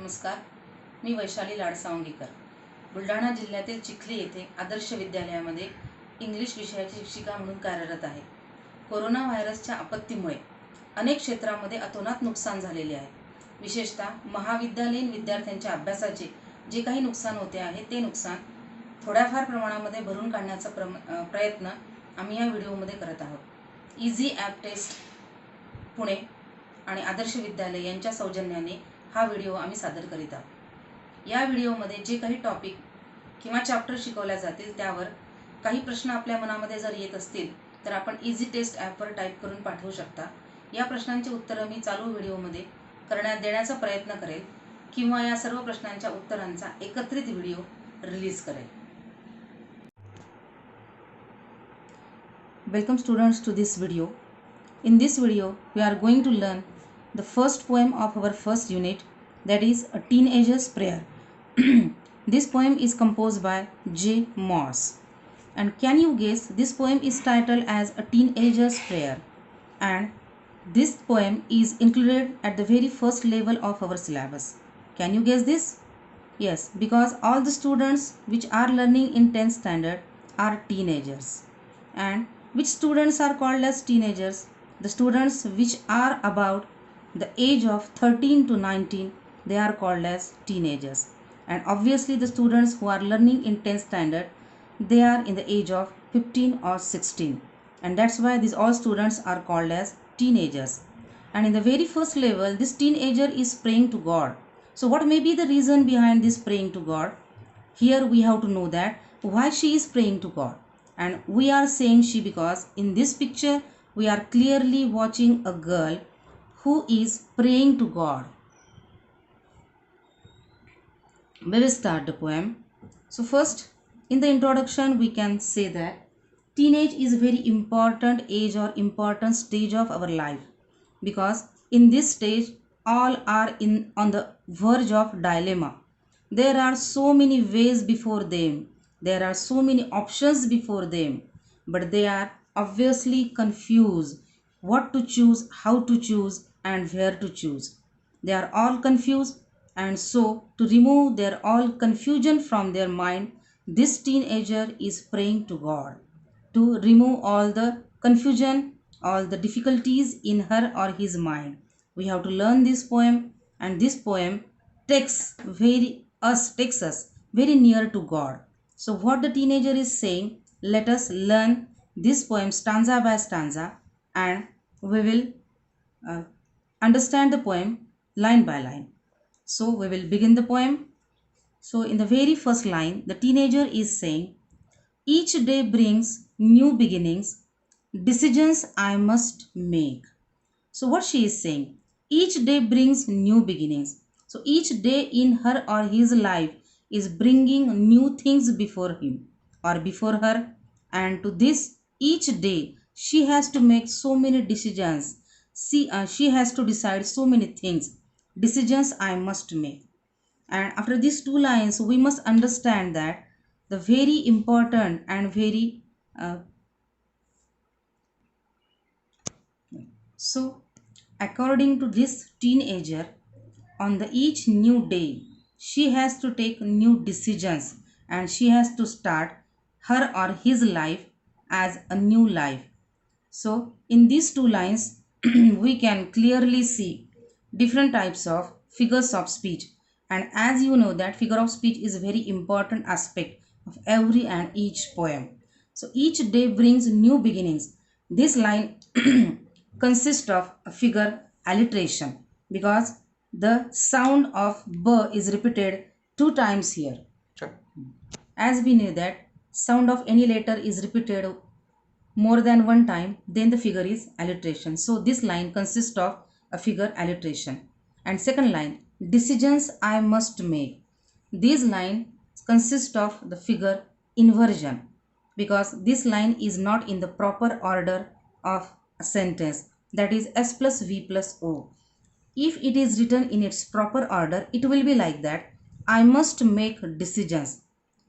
नमस्कार, मी वैशाली लाडसावंगीकर बुलढाणा जिल्ह्यातील चिखली येथे आदर्श विद्यालयामध्ये इंग्लिश विषयाची शिक्षिका म्हणून कार्यरत आहे. कोरोना व्हायरसच्या आपत्तीमुळे अनेक क्षेत्रामध्ये अतोनात नुकसान झालेले आहे. विशेषतः महाविद्यालयीन विद्यार्थ्यांच्या अभ्यासाचे जे काही नुकसान होते आहे ते नुकसान थोड्याफार प्रमाणामध्ये भरून काढण्याचा प्रयत्न आम्ही या व्हिडिओमध्ये करत आहोत. इझी ॲप टेस्ट पुणे आणि आदर्श विद्यालय यांच्या सौजन्याने हा व्हिडिओ आम्ही सादर करीत आहोत. या व्हिडिओमध्ये जे काही टॉपिक किंवा चॅप्टर शिकवल्या जातील त्यावर काही प्रश्न आपल्या मनामध्ये जर येत असतील तर आपण इझी टेस्ट ॲपवर टाईप करून पाठवू शकता. या प्रश्नांची उत्तरं मी चालू व्हिडिओमध्ये देण्याचा प्रयत्न करेल किंवा या सर्व प्रश्नांच्या उत्तरांचा एकत्रित व्हिडिओ रिलीज करेल. Welcome students to this video. In this video, we are going to learn the first poem of our first unit, that is A Teenager's Prayer. This poem is composed by J. Moss. And can you guess, this poem is titled as A Teenager's Prayer. And this poem is included at the very first level of our syllabus. Can you guess this? Yes, because all the students which are learning in 10th standard are teenagers. And which students are called as teenagers? The students which are about the age of 13 to 19, they are called as teenagers. And obviously the students who are learning in 10th standard, they are in the age of 15 or 16. And that's why these all students are called as teenagers. And in the very first level, this teenager is praying to God. So what may be the reason behind this praying to God? Here we have to know that why she is praying to God. And we are saying she because in this picture, we are clearly watching a girl who is praying to God. We will start the poem. So first, in the introduction, we can say that teenage is a very important age or important stage of our life, because in this stage, all are on the verge of dilemma. There are so many ways before them. There are so many options before them, but they are obviously confused what to choose, how to choose, and where to choose. They are all confused, and so to remove their all confusion from their mind, this teenager is praying to God to remove all the confusion, all the difficulties in her or his mind. We have to learn this poem, and this poem takes us very near to God. So what the teenager is saying, let us learn this poem stanza by stanza, and we will understand the poem line by line. So we will begin the poem. So in the very first line, the teenager is saying, each day brings new beginnings, decisions I must make. So what she is saying, each day brings new beginnings. So each day in her or his life is bringing new things before him or before her, and to this each day she has to make so many decisions. She has to decide so many things. Decisions I must make. And after these two lines, we must understand that the very important and very so according to this teenager, on the each new day, she has to take new decisions and she has to start her or his life as a new life. So in these two lines, we can clearly see different types of figures of speech. And as you know that figure of speech is a very important aspect of every and each poem. So each day brings new beginnings. This line consists of a figure alliteration because the sound of b is repeated two times here. Sure. As we know that sound of any letter is repeated more than one time, then the figure is alliteration. So this line consists of a figure alliteration. And second line, decisions I must make. This line consists of the figure inversion because this line is not in the proper order of a sentence, that is S plus V plus O. If it is written in its proper order, it will be like that, I must make decisions.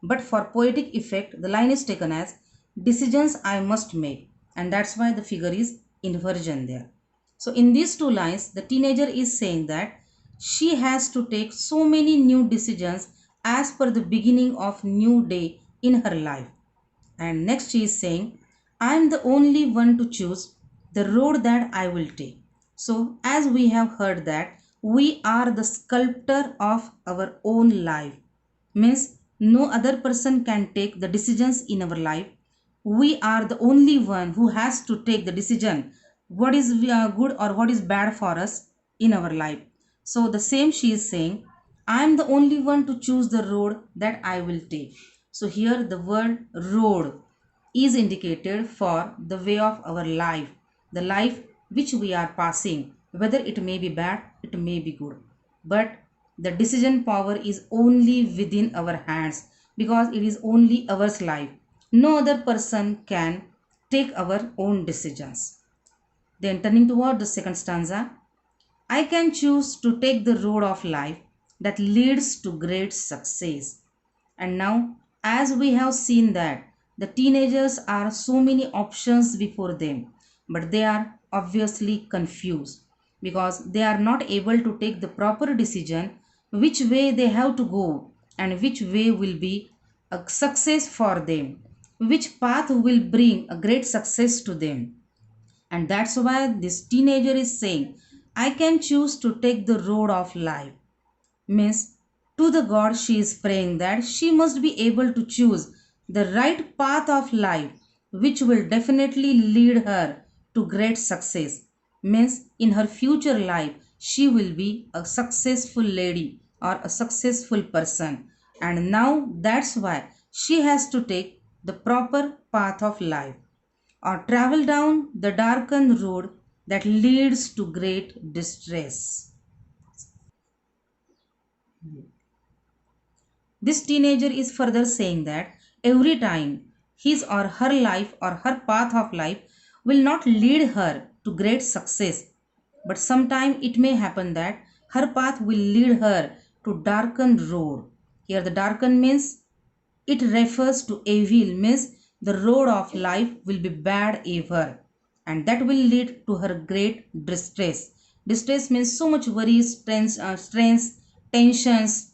But for poetic effect, the line is taken as decisions I must make, and that's why the figure is inversion there. So in these two lines, the teenager is saying that she has to take so many new decisions as per the beginning of new day in her life. And next she is saying, I am the only one to choose the road that I will take. So, as we have heard that we are the sculptor of our own life, means no other person can take the decisions in our life. We are the only one who has to take the decision what is good or what is bad for us in our life. So, the same she is saying, I am the only one to choose the road that I will take. So here the word road is indicated for the way of our life, the life which we are passing, whether it may be bad, it may be good. But the decision power is only within our hands because it is only our life. No other person can take our own decisions. Then turning toward the second stanza, I can choose to take the road of life that leads to great success. And now, as we have seen that the teenagers are so many options before them, but they are obviously confused because they are not able to take the proper decision which way they have to go and which way will be a success for them, which path will bring a great success to them. And that's why this teenager is saying, I can choose to take the road of life. Means to the God she is praying that she must be able to choose the right path of life which will definitely lead her to great success. Means in her future life she will be a successful lady or a successful person. And now that's why she has to take the proper path of life or travel down the darkened road that leads to great distress. This teenager is further saying that every time his or her life or her path of life will not lead her to great success, but sometime it may happen that her path will lead her to darkened road. Here the darkened means it refers to evil, means the road of life will be bad ever, and that will lead to her great distress. Distress means so much worries, stress, tensions.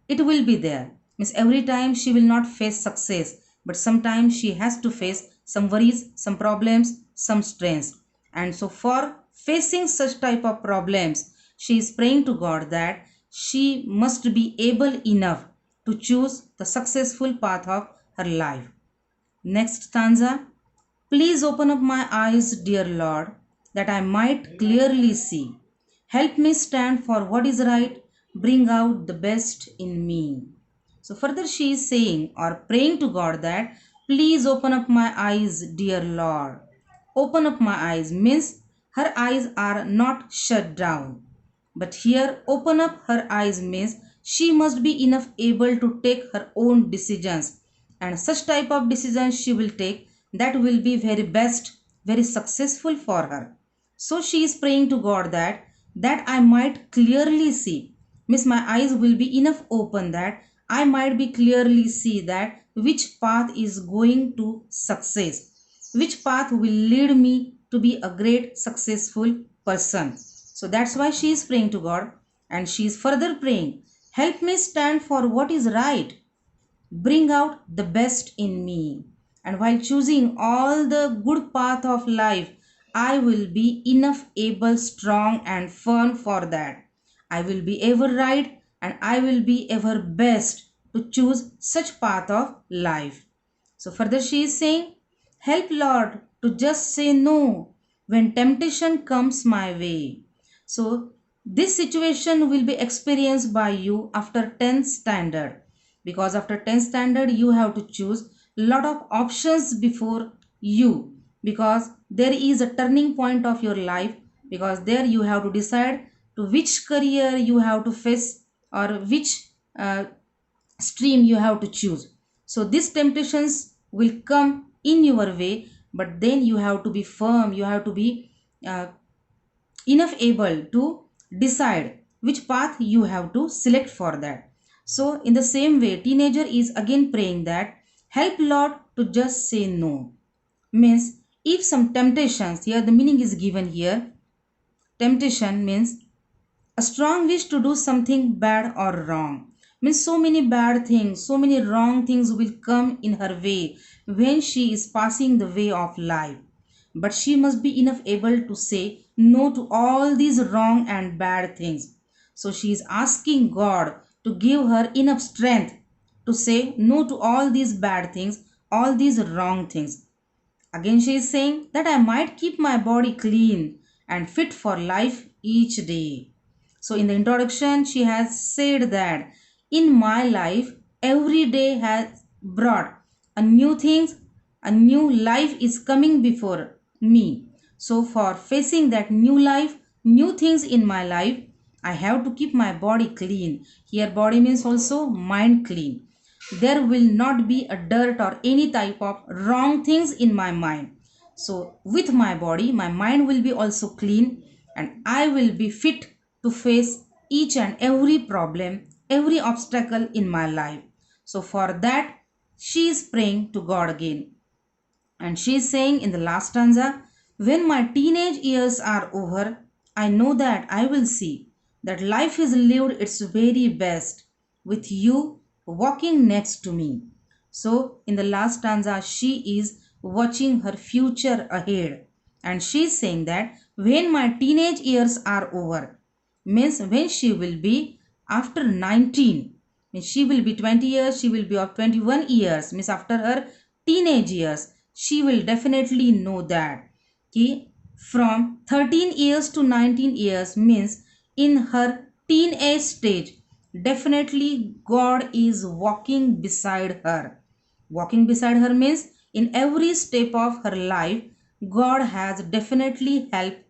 It will be there. Means every time she will not face success, but sometimes she has to face some worries, some problems, some strains. And so for facing such type of problems, she is praying to God that she must be able enough to choose the successful path of her life. Next stanza. Please open up my eyes, dear Lord, that I might clearly see. Help me stand for what is right. Bring out the best in me. So, further, she is saying or praying to God that, please open up my eyes, dear Lord. Open up my eyes means her eyes are not shut down. But here, open up her eyes means she must be enough able to take her own decisions, and such type of decisions she will take that will be very best, very successful for her. So she is praying to God that I might clearly see, means my eyes will be enough open that I might be clearly see that which path is going to success, which path will lead me to be a great successful person. So that's why she is praying to God, and she is further praying, help me stand for what is right, bring out the best in me. And while choosing all the good path of life, I will be enough able, strong, and firm for that. I will be ever right and I will be ever best to choose such path of life. So further she is saying, help Lord to just say no when temptation comes my way. So this situation will be experienced by you after 10th standard, because after 10th standard you have to choose lot of options before you, because there is a turning point of your life, because there you have to decide to which career you have to face or which stream you have to choose. So these temptations will come in your way, but then you have to be firm, you have to be uh, enough able to decide which path you have to select for that. So in the same way teenager is again praying that help Lord to just say no. Means if some temptations, here the meaning is given here, temptation means A strong wish to do something bad or wrong. Means so many bad things, so many wrong things will come in her way when she is passing the way of life. But she must be enough able to say no to all these wrong and bad things. So she is asking God to give her enough strength to say no to all these bad things, all these wrong things. Again, she is saying that I might keep my body clean and fit for life each day. So, in the introduction, she has said that in my life, every day has brought a new things, a new life is coming before me. So, for facing that new life, new things in my life, I have to keep my body clean. Here, body means also mind clean. There will not be a dirt or any type of wrong things in my mind. So with my body, my mind will be also clean, and I will be fit to face each and every problem, every obstacle in my life. So for that, she is praying to God again. And she is saying in the last stanza, when my teenage years are over, I know that I will see that life is lived its very best with you walking next to me. So, in the last stanza, she is watching her future ahead. And she is saying that when my teenage years are over, means when she will be after 19, means she will be 20 years, she will be of 21 years, means after her teenage years, she will definitely know that कि from 13 years to 19 years means in her teenage stage, definitely God is walking beside her. Walking beside her means in every step of her life, God has definitely helped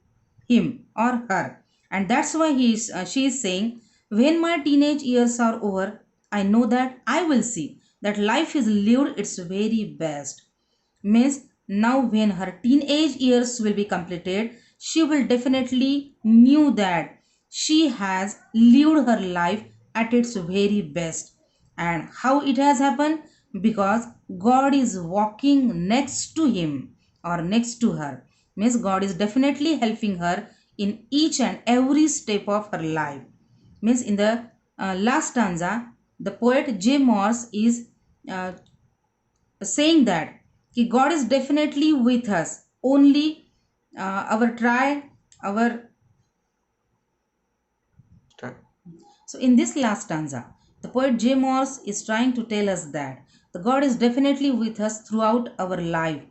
him or her. And that's why she is saying, when my teenage years are over, I know that I will see that life is lived its very best. Means now when her teenage years will be completed, she will definitely knew that she has lived her life at its very best. And how it has happened? Because God is walking next to him or next to her. Means God is definitely helping her in each and every step of her life. Means in the last stanza, the poet J. Morse is uh, saying that God is definitely with us. Only our try, our so in this last stanza, the poet J. Morse is trying to tell us that the God is definitely with us throughout our life.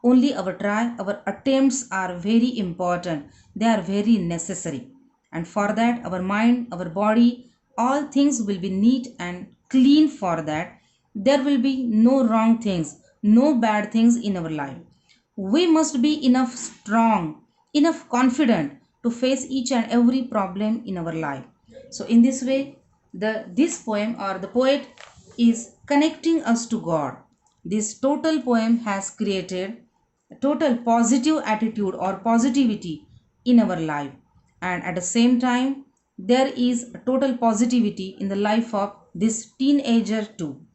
Only our try, our attempts are very important. They are very necessary. And for that, our mind, our body, all things will be neat and clean for that. There will be no wrong things, no bad things in our life. We must be enough strong, enough confident to face each and every problem in our life. So in this way, this poem or the poet is connecting us to God. This total poem has created a total positive attitude or positivity in our life, and at the same time there is a total positivity in the life of this teenager too.